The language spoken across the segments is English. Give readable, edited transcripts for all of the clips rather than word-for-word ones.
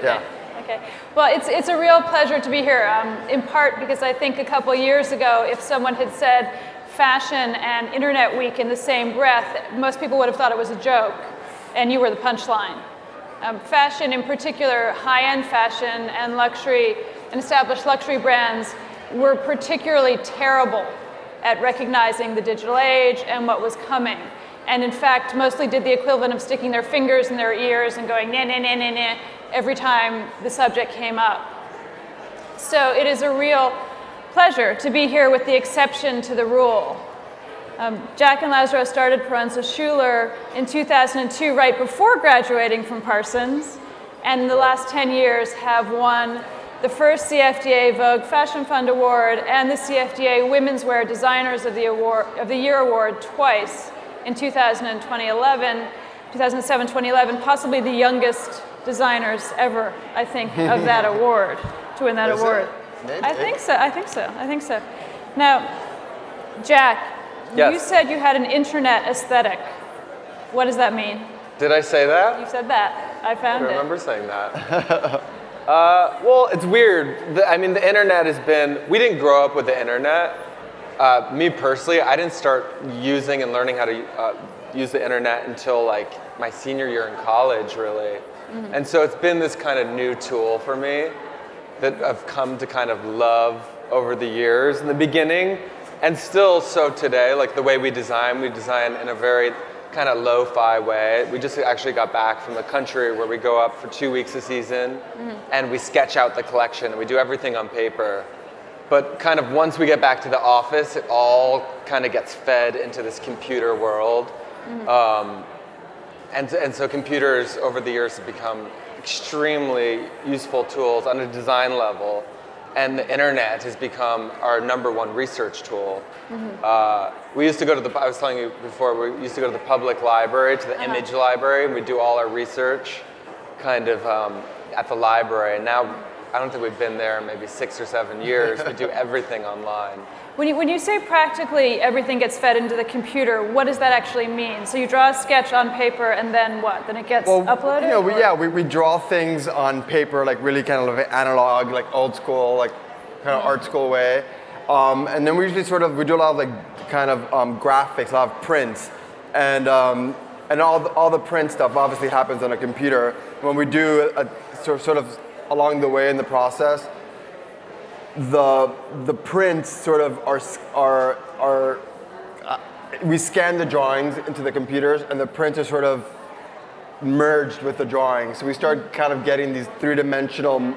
Yeah. Okay. Well, it's a real pleasure to be here, in part because I think a couple years ago, if someone had said fashion and Internet Week in the same breath, most people would have thought it was a joke, and you were the punchline. Fashion, in particular, high-end fashion and luxury and established luxury brands were particularly terrible at recognizing the digital age and what was coming. And in fact, mostly did the equivalent of sticking their fingers in their ears and going, nah, nah, nah, nah, nah, every time the subject came up. So it is a real pleasure to be here with the exception to the rule. Jack and Lazaro started Proenza Schouler in 2002, right before graduating from Parsons, and in the last 10 years have won the first CFDA Vogue Fashion Fund Award and the CFDA Women's Wear Designers of the Year Award twice, in 2007, 2011, possibly the youngest designers ever, I think, of that award, to win that award. I think so. Now, Jack, yes. You said you had an internet aesthetic. What does that mean? Did I say that? You said that. I found it. I remember saying that. Well, it's weird. I mean, the internet has been, we didn't grow up with the internet. Me personally, I didn't start using and learning how to use the internet until like my senior year in college, really. Mm-hmm. And so it's been this kind of new tool for me that I've come to kind of love over the years in the beginning, and still so today. Like the way we design in a very kind of lo-fi way. We just actually got back from the country where we go up for 2 weeks a season, and we sketch out the collection, and we do everything on paper. But kind of once we get back to the office, it all kind of gets fed into this computer world. And so computers over the years have become extremely useful tools on a design level. And the internet has become our #1 research tool. We used to go to I was telling you before, we used to go to the public library, to the image library, and we'd do all our research kind of at the library. And now, I don't think we've been there in maybe 6 or 7 years. We do everything online. When you say practically everything gets fed into the computer, what does that actually mean? So you draw a sketch on paper and then what? Then it gets uploaded? You know, we draw things on paper, like really kind of analog, like old school, like kind of art school way. And then we usually we do a lot of like kind of graphics, a lot of prints. And all the print stuff obviously happens on a computer. When we do a sort of along the way in the process, the prints sort of are we scan the drawings into the computers, and the prints are sort of merged with the drawings. So we start kind of getting these 3-dimensional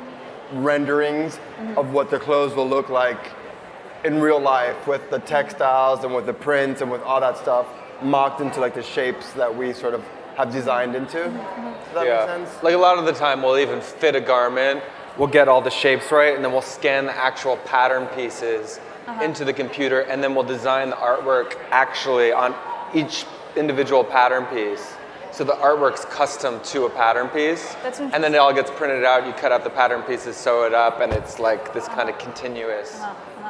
renderings of what the clothes will look like in real life, with the textiles and with the prints and with all that stuff mocked into like the shapes that we sort of have designed into. Does that make sense? Like a lot of the time we'll even fit a garment, we'll get all the shapes right, and then we'll scan the actual pattern pieces into the computer, and then we'll design the artwork actually on each individual pattern piece. So the artwork's custom to a pattern piece, and then it all gets printed out, you cut out the pattern pieces, sew it up, and it's like this kind of continuous,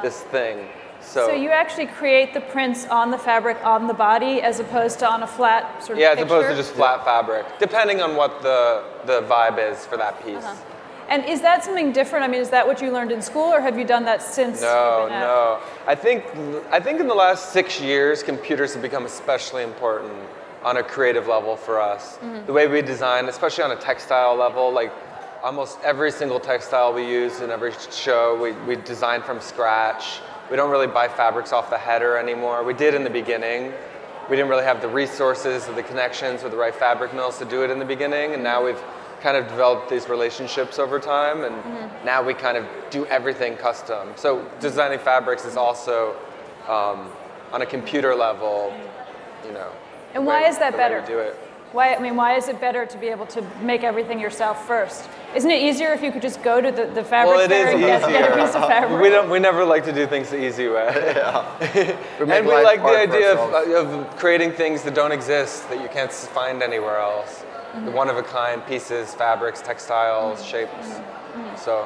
this thing. So you actually create the prints on the fabric, on the body, as opposed to on a flat sort of as opposed to just flat fabric, depending on what the vibe is for that piece. And is that something different? I mean, is that what you learned in school, or have you done that since? No. I think in the last 6 years, computers have become especially important on a creative level for us. The way we design, especially on a textile level, like almost every single textile we use in every show, we design from scratch. We don't really buy fabrics off the header anymore. We did in the beginning. We didn't really have the resources or the connections with the right fabric mills to do it in the beginning, and now we've kind of developed these relationships over time, and now we kind of do everything custom. So designing fabrics is also on a computer level, you know. And why is that better? Do it. Why is it better to be able to make everything yourself first? Isn't it easier if you could just go to the fabric fair and get a piece of fabric? We never like to do things the easy way. And we like the idea of creating things that don't exist, that you can't find anywhere else. The one-of-a-kind pieces, fabrics, textiles, shapes. So,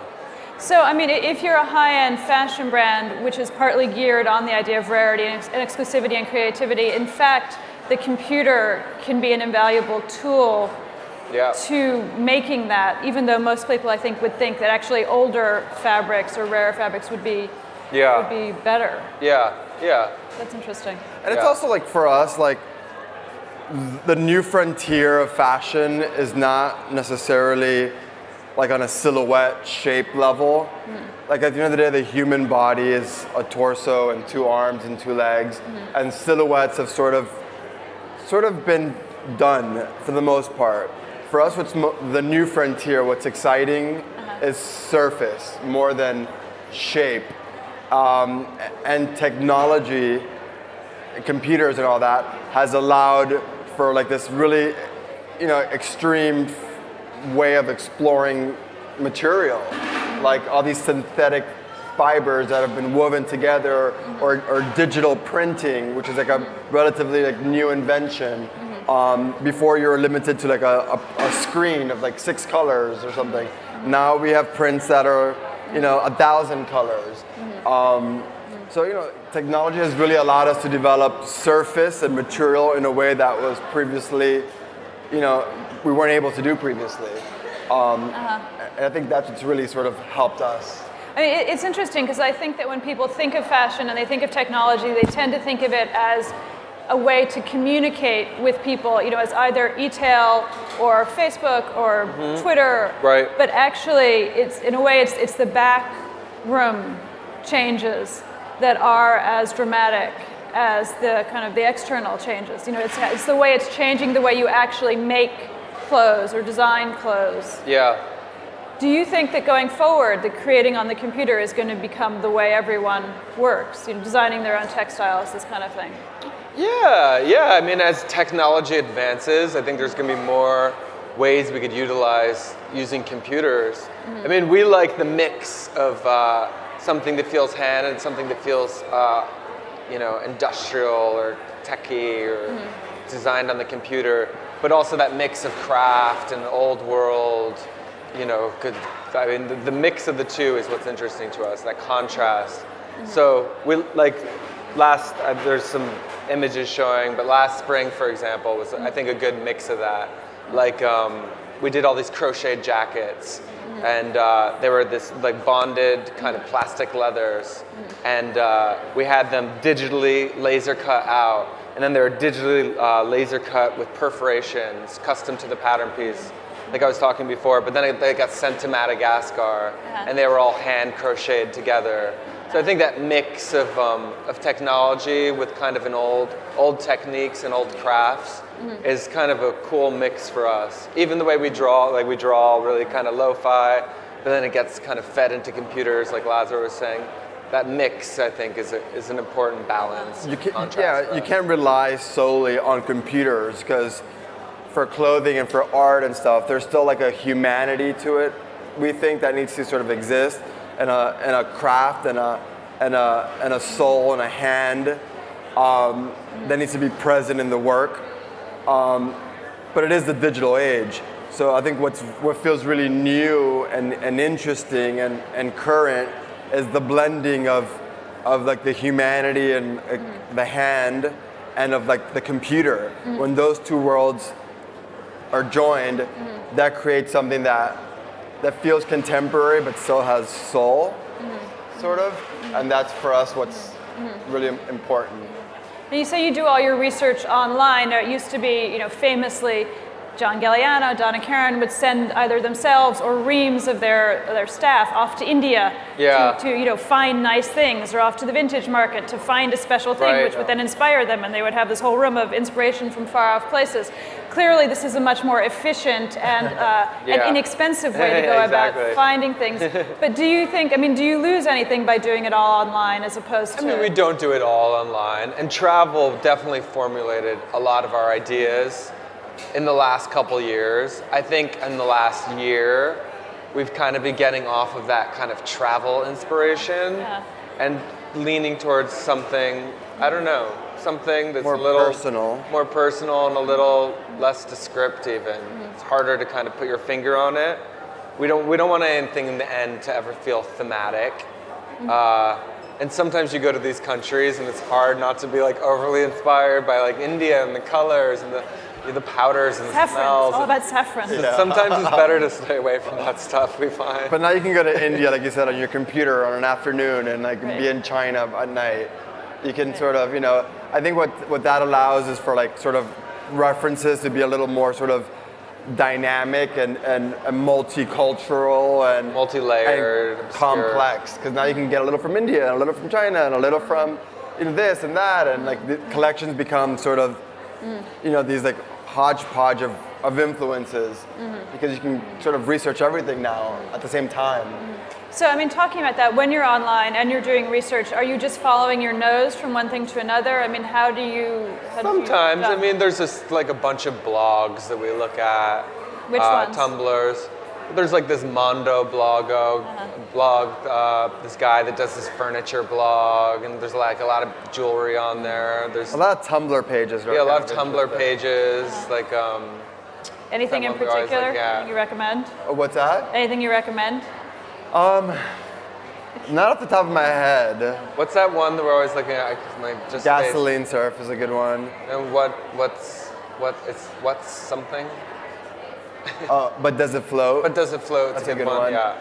I mean, if you're a high-end fashion brand, which is partly geared on the idea of rarity and exclusivity and creativity, in fact, the computer can be an invaluable tool to making that, even though most people, I think, would think that actually older fabrics or rare fabrics would be better. Yeah, yeah. That's interesting. And it's also like for us, like the new frontier of fashion is not necessarily like on a silhouette shape level. Like at the end of the day, the human body is a torso and 2 arms and 2 legs, and silhouettes have sort of been done for the most part. For us, what's the new frontier, what's exciting is surface more than shape. And technology, computers and all that, has allowed for like this really, extreme way of exploring material. Like all these synthetic fibers that have been woven together, or digital printing, which is like a relatively like new invention. Before you were limited to like a screen of like 6 colors or something. Now we have prints that are 1,000 colors. So technology has really allowed us to develop surface and material in a way that was previously, we weren't able to do previously. And I think that's what's really sort of helped us. I mean, it's interesting because I think that when people think of fashion and they think of technology, they tend to think of it as a way to communicate with people, as either e-tail or Facebook or Twitter. Right. But actually, it's the back room changes that are as dramatic as the kind of the external changes. It's the way it's changing the way you actually make clothes or design clothes. Yeah. Do you think that going forward, the creating on the computer is going to become the way everyone works, designing their own textiles, this kind of thing? Yeah. I mean, as technology advances, I think there's going to be more ways we could utilize using computers. I mean, we like the mix of something that feels hand and something that feels, industrial or techy or designed on the computer, but also that mix of craft and old world. The mix of the two is what's interesting to us, that contrast. So we like there's some images showing, but last spring, for example, was I think a good mix of that. Like we did all these crocheted jackets, and they were this like bonded kind of plastic leathers, and we had them digitally laser cut out, and then they were digitally laser cut with perforations custom to the pattern piece, like I was talking before. But then they got sent to Madagascar, and they were all hand crocheted together. So I think that mix of technology with kind of an old techniques and old crafts is kind of a cool mix for us. Even the way we draw really kind of lo-fi, but then it gets kind of fed into computers, like Lazaro was saying. That mix, I think, is an important balance. You can't rely solely on computers, because for clothing and for art and stuff, there's still like a humanity to it. We think that needs to sort of exist, and a craft and a soul and a hand that needs to be present in the work. But it is the digital age. So I think what feels really new and interesting and current is the blending of like the humanity and the hand and of like the computer. When those two worlds are joined, that creates something that feels contemporary but still has soul, sort of. And that's for us what's really important. And you say you do all your research online. Now, it used to be, famously, John Galliano, Donna Karan would send either themselves or reams of their staff off to India to find nice things, or off to the vintage market to find a special thing, which would then inspire them, and they would have this whole room of inspiration from far off places. Clearly, this is a much more efficient and an inexpensive way to go about finding things. But do you lose anything by doing it all online as opposed to? I mean, we don't do it all online, and travel definitely formulated a lot of our ideas in the last couple years. I think in the last year, we've kind of been getting off of that kind of travel inspiration and leaning towards something, something that's more a little more personal and a little less descriptive even. It's harder to kind of put your finger on it. We don't want anything in the end to ever feel thematic. And sometimes you go to these countries and it's hard not to be like overly inspired by like India and the colors and the powders and the Saffron. smells. It's all about saffron. Yeah. Sometimes it's better to stay away from that stuff, we find. But now you can go to India, like you said, on your computer on an afternoon and like be in China at night. You can sort of, I think what that allows is for like sort of references to be a little more sort of dynamic and multicultural and multi-layered, and complex. Because now you can get a little from India and a little from China and a little from this and that, and like the collections become sort of these like hodgepodge of influences because you can sort of research everything now at the same time. So, I mean, talking about that, when you're online and you're doing research, are you just following your nose from one thing to another? I mean, how do you... Sometimes. I mean, there's just like a bunch of blogs that we look at. Which ones? Tumblrs. There's like this Mondo blog, this guy that does this furniture blog, and there's like a lot of jewelry on there. There's a lot of Tumblr pages. Yeah, a lot of Tumblr pages. Like anything in particular you recommend? What's that? Anything you recommend? Not off the top of my head. What's that one that we're always looking at? Just Gasoline Surf is a good one. And what's something? But does it float? But does it float? That's a good one. Yeah.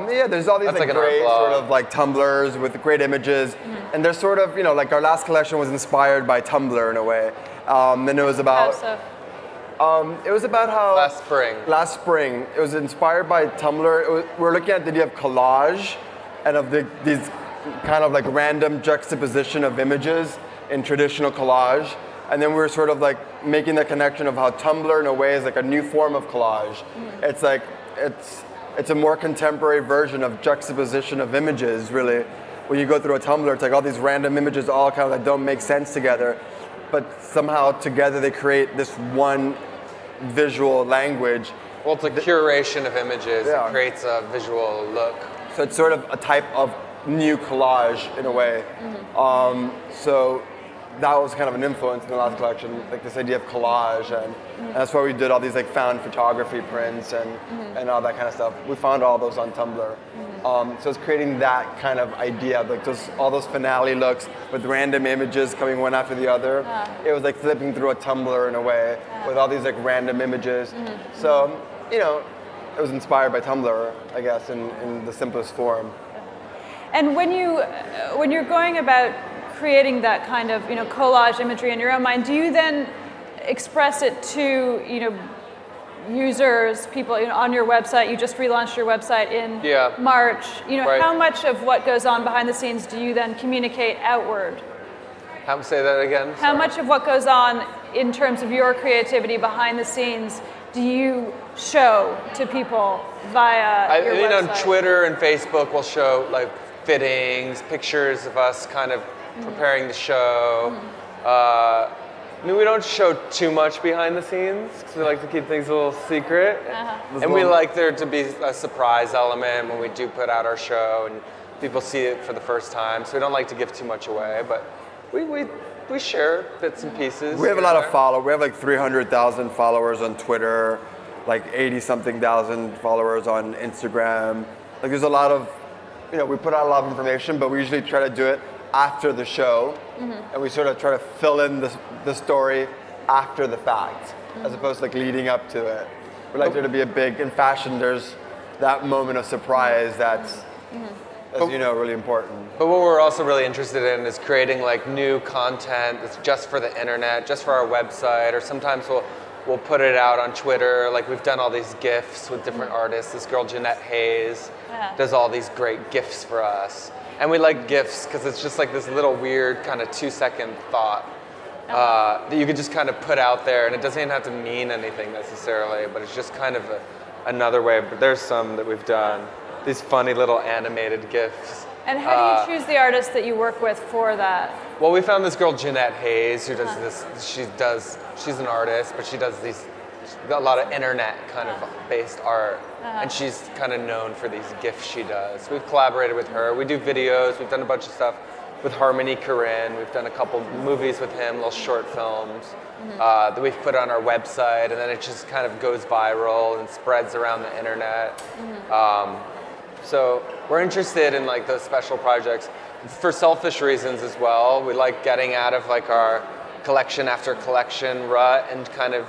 Yeah, there's all these like great sort of like Tumblrs with great images, and they're sort of like our last collection was inspired by Tumblr in a way. And it was about. How so? It was about how Last spring, it was inspired by Tumblr. We're looking at the idea of collage, and of these kind of like random juxtaposition of images in traditional collage. And then we were sort of like making the connection of how Tumblr in a way is like a new form of collage. It's like it's a more contemporary version of juxtaposition of images, really. When you go through a Tumblr, it's like all these random images all kind of like don't make sense together, but somehow together they create this one visual language. Well, it's a curation of images. It creates a visual look. So it's sort of a type of new collage in a way. So that was kind of an influence in the last collection, like this idea of collage, and that's why we did all these like found photography prints and all that kind of stuff. We found all those on Tumblr. So it's creating that kind of idea, like all those finale looks with random images coming one after the other. It was like flipping through a Tumblr in a way with all these like random images. So, it was inspired by Tumblr, I guess, in the simplest form. And when you're going about creating that kind of collage imagery in your own mind, do you then express it to users, people on your website? You just relaunched your website in March. How much of what goes on behind the scenes do you then communicate outward? Say that again. How much of what goes on in terms of your creativity behind the scenes do you show to people via your website? On Twitter and Facebook, we'll show like fittings, pictures of us kind of preparing the show. We don't show too much behind the scenes because we like to keep things a little secret. And we like there to be a surprise element when we do put out our show and people see it for the first time. So we don't like to give too much away, but we share bits and pieces. We have a lot of followers. We have like 300,000 followers on Twitter, like 80-something thousand followers on Instagram. Like there's a lot of, we put out a lot of information, but we usually try to do it after the show, and we sort of try to fill in the story after the fact, as opposed to like leading up to it. We like there to be a big, in fashion, there's that moment of surprise that's, really important. But what we're also really interested in is creating like new content that's just for the internet, just for our website, or sometimes we'll put it out on Twitter. Like we've done all these GIFs with different artists. This girl, Jeanette Hayes, does all these great GIFs for us. And we like GIFs because it's just like this little weird kind of 2-second thought that you could just kind of put out there, and it doesn't even have to mean anything necessarily, but it's just kind of another way. But there's some that we've done, these funny little animated GIFs. And how do you choose the artists that you work with for that? Well, we found this girl, Jeanette Hayes, who does this. She's an artist, but she does a lot of internet kind of based art. And she's kind of known for these GIFs she does. We've collaborated with her. We do videos. We've done a bunch of stuff with Harmony Korine. We've done a couple movies with him, little short films that we've put on our website, and then it just kind of goes viral and spreads around the internet. So we're interested in like those special projects for selfish reasons as well. We like getting out of like our collection after collection rut and kind of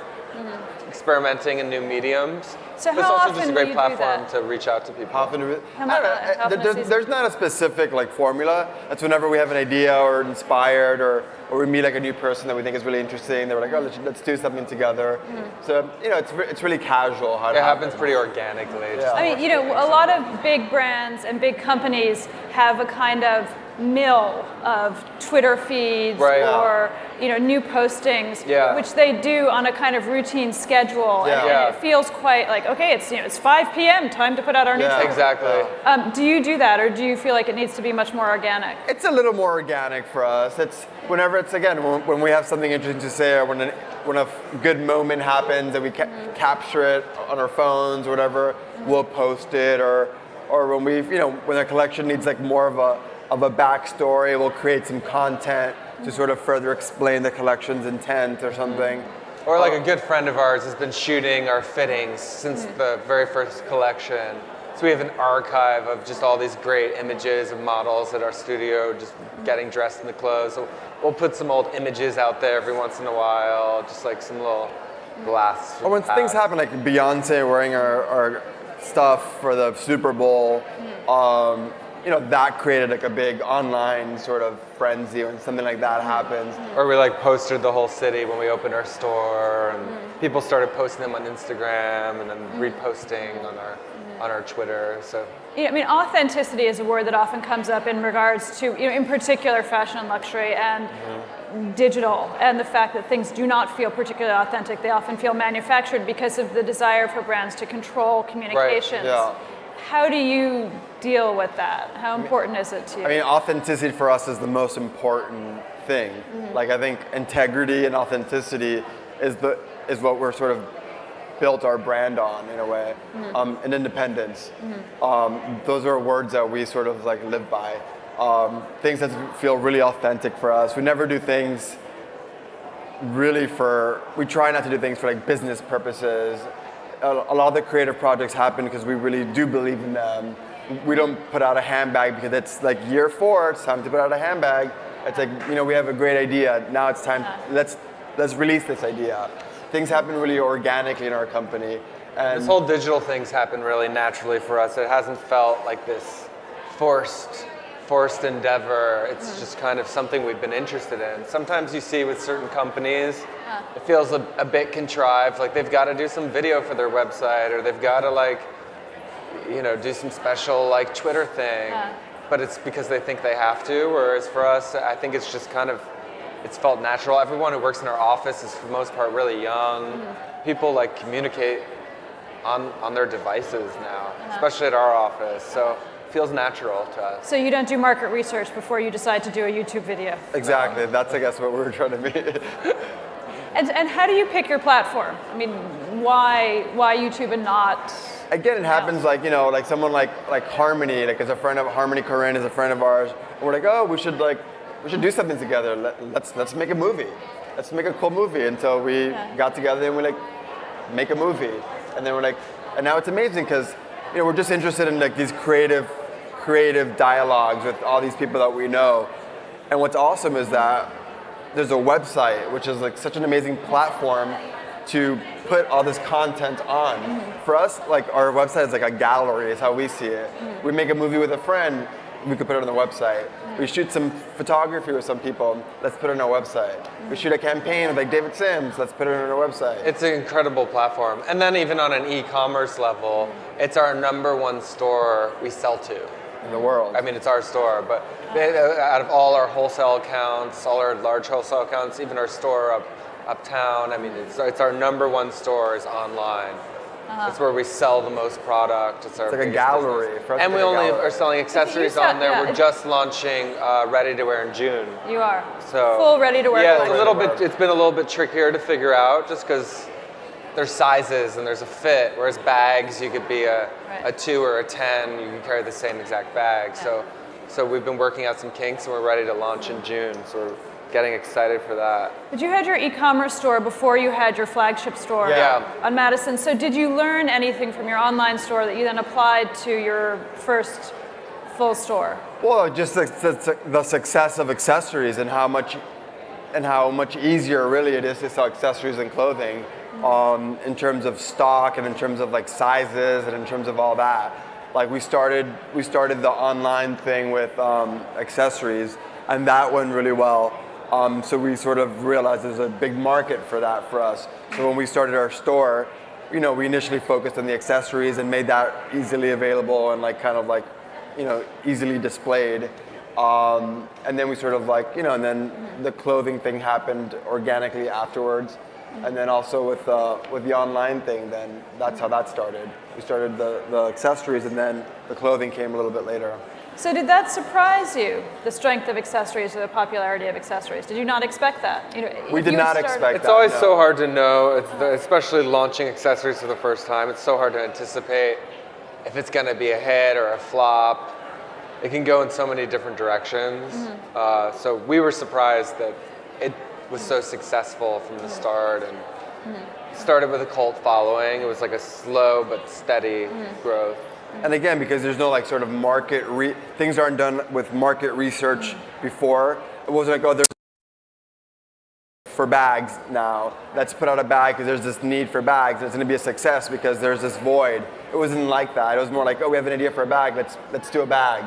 experimenting in new mediums. So But it's how also often just a do great you do platform that? to reach out to people. How often How often a season? there's not a specific like formula. That's whenever we have an idea or inspired or we meet like a new person that we think is really interesting. They're like, oh, let's do something together. So it's really casual. How It happens pretty organically. Yeah. I mean, a lot of big brands and big companies have a kind of mill of Twitter feeds Right. or new postings, Yeah. which they do on a kind of routine schedule, Yeah. and Yeah. it feels quite like, okay, it's 5 p.m. time to put out our new Yeah. Twitter. Exactly. Do you do that, or do you feel like it needs to be much more organic? It's a little more organic for us. It's whenever it's again when we have something interesting to say or when a good moment happens and we capture it on our phones or whatever, we'll post it or when when a collection needs like more of a backstory, we'll create some content to sort of further explain the collection's intent or something. Or like a good friend of ours has been shooting our fittings since the very first collection. So we have an archive of just all these great images of models at our studio just getting dressed in the clothes. So we'll put some old images out there every once in a while, just like some little blasts. Or when things happen, like Beyonce wearing our stuff for the Super Bowl, that created like a big online sort of frenzy when something like that happens. Or we like posted the whole city when we opened our store, and people started posting them on Instagram and then reposting on our Twitter. So Authenticity is a word that often comes up in regards to, in particular, fashion and luxury and digital, and the fact that things do not feel particularly authentic. They often feel manufactured because of the desire for brands to control communications. Yeah. How do you deal with that? How important is it to you? I mean, authenticity for us is the most important thing. Like I think integrity and authenticity is what we're sort of built our brand on in a way, and independence. Those are words that we sort of like live by. Things that feel really authentic for us. We never do things really we try not to do things for like business purposes. A lot of the creative projects happen because we really do believe in them. We don't put out a handbag because it's like year 4, it's time to put out a handbag. It's like, we have a great idea. Now it's time, let's release this idea. Things happen really organically in our company. And this whole digital things happen really naturally for us. It hasn't felt like this forced endeavor. It's just kind of something we've been interested in. Sometimes you see with certain companies, it feels a bit contrived, like they've got to do some video for their website, or they've got to do some special like Twitter thing, but it's because they think they have to, whereas for us, I think it's just kind of, it's felt natural. Everyone who works in our office is for the most part really young. People like communicate on their devices now, especially at our office. So it feels natural to us. So you don't do market research before you decide to do a YouTube video? exactly, that's I guess what we were trying to be. And how do you pick your platform? I mean, why YouTube and not? Again, it happens like someone like Harmony, like is a friend of Harmony Korine is a friend of ours, and we're like, oh, we should do something together. Let's make a movie. Let's make a cool movie. And so we got together and we make a movie. And then and now it's amazing because we're just interested in like these creative dialogues with all these people that we know. And what's awesome is that there's a website, which is like such an amazing platform to put all this content on. For us, like our website is like a gallery, is how we see it. We make a movie with a friend, we could put it on the website. We shoot some photography with some people, let's put it on our website. We shoot a campaign with like David Sims, let's put it on our website. It's an incredible platform. And then even on an e-commerce level, it's our #1 store we sell to. In the world. I mean, it's our store, but out of all our wholesale accounts, all our large wholesale accounts, even our store uptown, I mean, it's our #1 store is online. It's where we sell the most product. It's like a gallery. For us, and we only are selling accessories on there. Yeah, We're just launching ready to wear in June. You are. So full ready to wear. Yeah, collection. it's been a little bit trickier to figure out just because there's sizes and there's a fit, whereas bags, you could be a 2 or a 10, you can carry the same exact bag. Yeah. So we've been working out some kinks and we're ready to launch in June. So we're getting excited for that. But you had your e-commerce store before you had your flagship store on Madison. So did you learn anything from your online store that you then applied to your first full store? Well, just the success of accessories and how much easier really it is to sell accessories and clothing in terms of stock and in terms of like sizes and in terms of all that. Like we started the online thing with accessories, and that went really well. So we sort of realized there's a big market for that for us. So when we started our store, we initially focused on the accessories and made that easily available and like kind of like, easily displayed. And then we sort of like, and then the clothing thing happened organically afterwards. And then also with the online thing, then that's how that started. We started the accessories, and then the clothing came a little bit later. So did that surprise you, the strength of accessories or the popularity of accessories? Did you not expect that? We did not expect that. It's always so hard to know, especially launching accessories for the first time. It's so hard to anticipate if it's going to be a hit or a flop. It can go in so many different directions. So we were surprised that it was so successful from the start, and started with a cult following. It was like a slow but steady growth. And again, because there's no like sort of things aren't done with market research before. It wasn't like, there's for bags now. Let's put out a bag because there's this need for bags. It's going to be a success because there's this void. It wasn't like that. It was more like, we have an idea for a bag. Let's do a bag.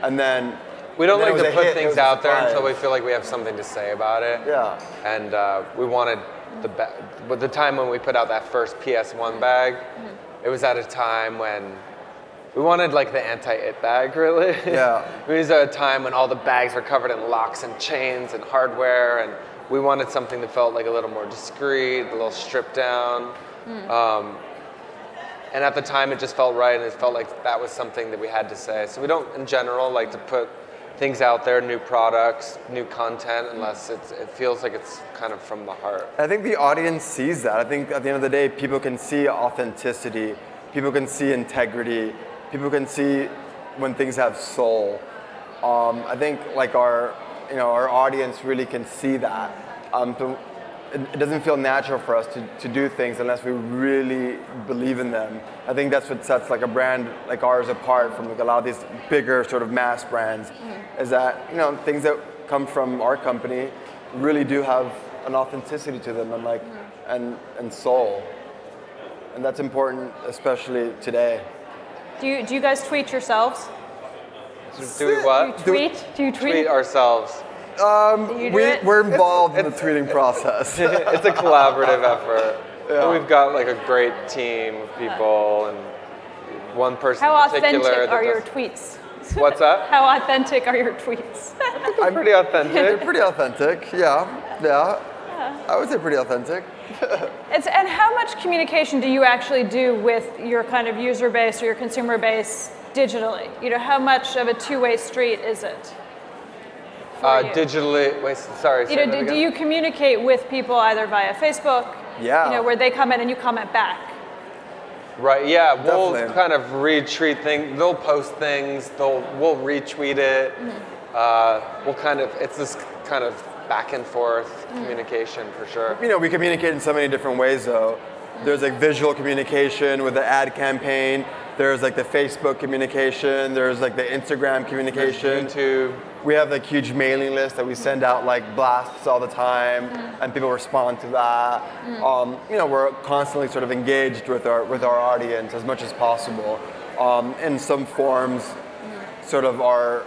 And then we don't like to put things out there until we feel like we have something to say about it. Yeah. And we wanted but the time when we put out that first PS1 bag, it was at a time when we wanted like the anti-it bag, really. Yeah. It was at a time when all the bags were covered in locks and chains and hardware, and we wanted something that felt like a little more discreet, a little stripped down. And at the time, it just felt right, and it felt like that was something that we had to say. So we don't, in general, like to put things out there, new products, new content, unless it feels like it's kind of from the heart. I think the audience sees that. I think at the end of the day, people can see authenticity. People can see integrity. People can see when things have soul. I think like our audience really can see that. It doesn't feel natural for us to do things unless we really believe in them. I think that's what sets like a brand like ours apart from like a lot of these bigger sort of mass brands, is that things that come from our company really do have an authenticity to them and like and soul, and that's important especially today. Do you guys tweet yourselves? Do we what? Do you tweet? Tweet ourselves. We're involved in the tweeting process. It's a collaborative effort. Yeah. We've got like a great team of people, and one person How in particular. authentic are your tweets? What's that? How authentic are your tweets? I'm pretty authentic. They're pretty authentic, yeah. I would say pretty authentic. And how much communication do you actually do with your kind of user base or your consumer base digitally? How much of a two-way street is it? Digitally, sorry. Do you communicate with people either via Facebook? Yeah. Where they comment and you comment back. Right. Yeah. Definitely. We'll kind of retweet things. They'll post things. We'll retweet it. It's this kind of back and forth communication for sure. We communicate in so many different ways though. There's like visual communication with the ad campaign. There's like the Facebook communication. There's like the Instagram communication. There's YouTube. We have like huge mailing list that we send out like blasts all the time, and people respond to that. We're constantly sort of engaged with our audience as much as possible. In some forms, sort of are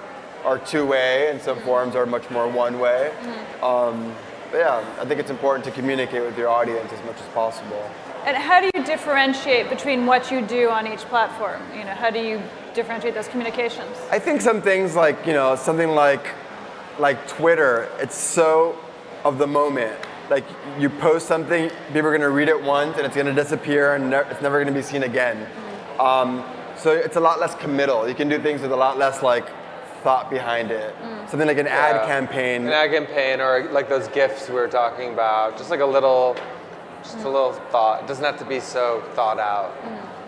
two-way, and some forms are much more one-way. But yeah, I think it's important to communicate with your audience as much as possible. And how do you differentiate between what you do on each platform? How do you differentiate those communications? I think some things like, something like Twitter, it's so of the moment. Like you post something, people are going to read it once and it's going to disappear and it's never going to be seen again. So it's a lot less committal. You can do things with a lot less like thought behind it. Something like an ad campaign. An ad campaign, or like those GIFs we were talking about. Just like a little thought. It doesn't have to be so thought out.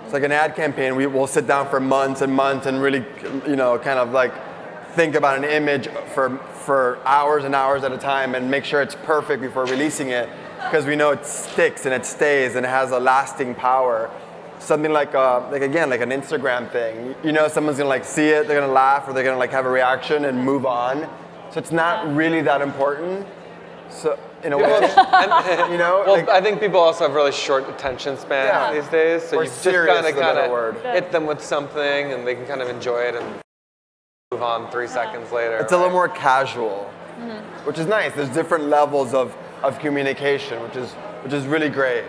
It's like an ad campaign. We will sit down for months and months and really, kind of like think about an image for hours and hours at a time and make sure it's perfect before releasing it, because we know it sticks and it stays and it has a lasting power. Something like an Instagram thing. Someone's gonna like see it, they're gonna laugh, or they're gonna like have a reaction and move on. So it's not really that important. So in a way. You know? Well, like, I think people also have really short attention spans these days, so Or you just serious kind is a better word. of hit them with something, and they can kind of enjoy it and move on 3 seconds later. it's a little more casual, which is nice. There's different levels of communication, which is really great.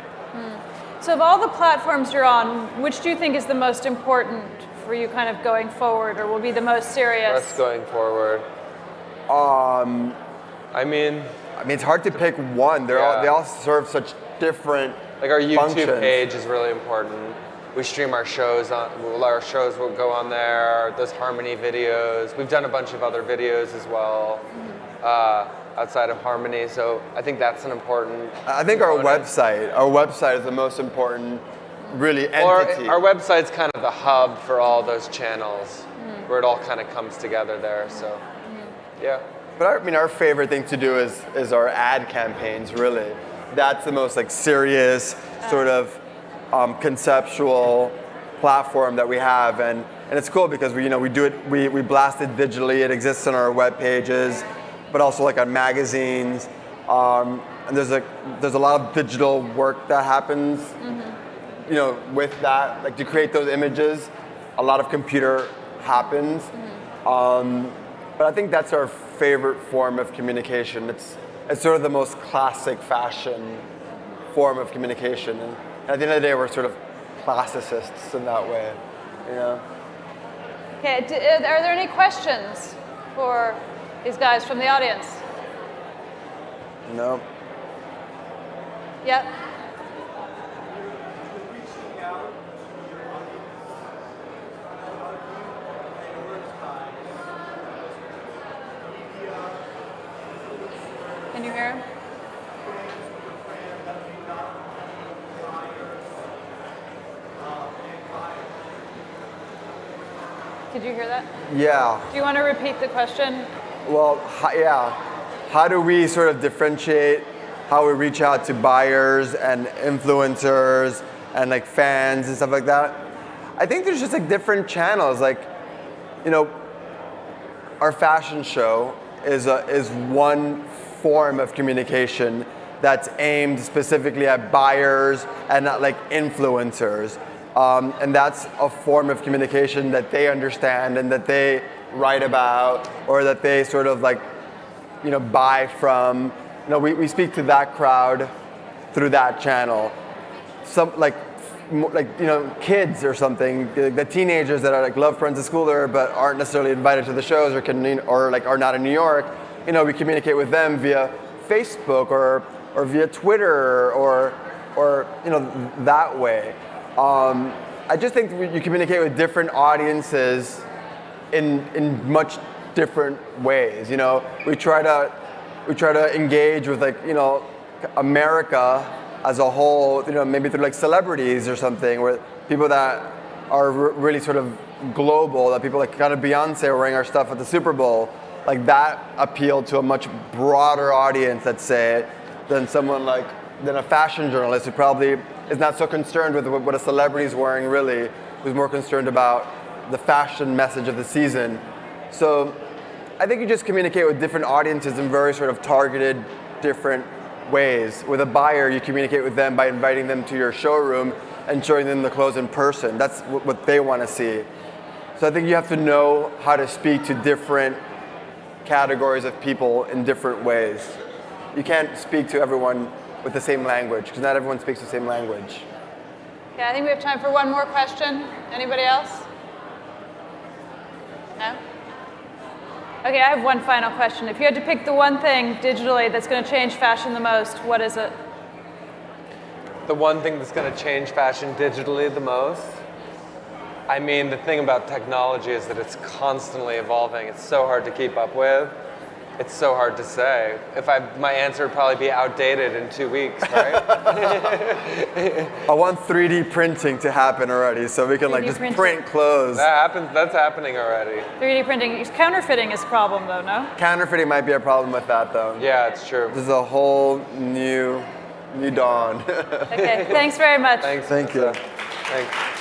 So of all the platforms you're on, which do you think is the most important for you kind of going forward, or will be the most serious? Us going forward. I mean, it's hard to pick one. They all serve such different like our YouTube functions. page is really important. We stream our shows on. Our shows will go on there. Those Harmony videos. We've done a bunch of other videos as well outside of Harmony. So I think that's an important. I think our website is the most important, really, entity. Our website's kind of the hub for all those channels, where it all kind of comes together there. So, yeah. But our favorite thing to do is our ad campaigns. Really, that's the most like serious sort of conceptual platform that we have, and it's cool because we do it. We blast it digitally. It exists on our web pages, but also like on magazines. And there's a lot of digital work that happens. With that, like to create those images, a lot of computer happens. But I think that's our favorite form of communication. It's sort of the most classic fashion form of communication. And at the end of the day, we're sort of classicists in that way. Okay, are there any questions for these guys from the audience? No. Yep. Can you hear him? Did you hear that? Yeah. Do you want to repeat the question? Well, how do we sort of differentiate how we reach out to buyers and influencers and like fans and stuff like that? I think there's just like different channels. Like, our fashion show is one form of communication that's aimed specifically at buyers and not like influencers. And that's a form of communication that they understand and that they write about, or that they sort of like, buy from. We speak to that crowd through that channel. Some kids or something, the teenagers that are like love Proenza Schouler but aren't necessarily invited to the shows or are not in New York. We communicate with them via Facebook or via Twitter or that way. I just think you communicate with different audiences in much different ways. We try to engage with America as a whole. Maybe through like celebrities or something, where people that are really sort of global. That people like kind of Beyonce wearing our stuff at the Superbowl. Like that appealed to a much broader audience, let's say, than a fashion journalist who probably is not so concerned with what a celebrity is wearing, really, who's more concerned about the fashion message of the season. So I think you just communicate with different audiences in very sort of targeted, different ways. With a buyer, you communicate with them by inviting them to your showroom and showing them the clothes in person. That's what they want to see. So I think you have to know how to speak to different categories of people in different ways. You can't speak to everyone with the same language, because not everyone speaks the same language. Okay, I think we have time for one more question. Anybody else? No? Okay, I have one final question. If you had to pick the one thing digitally that's going to change fashion the most, what is it? The one thing that's going to change fashion digitally the most? I mean, the thing about technology is that it's constantly evolving. It's so hard to keep up with. It's so hard to say. My answer would probably be outdated in 2 weeks, right? I want 3D printing to happen already, so we can just print clothes. That's happening already. 3D printing. Counterfeiting is a problem, though, no? Counterfeiting might be a problem with that, though. Yeah, it's true. This is a whole new dawn. Okay, thanks very much. Thanks. Thank you. Thanks.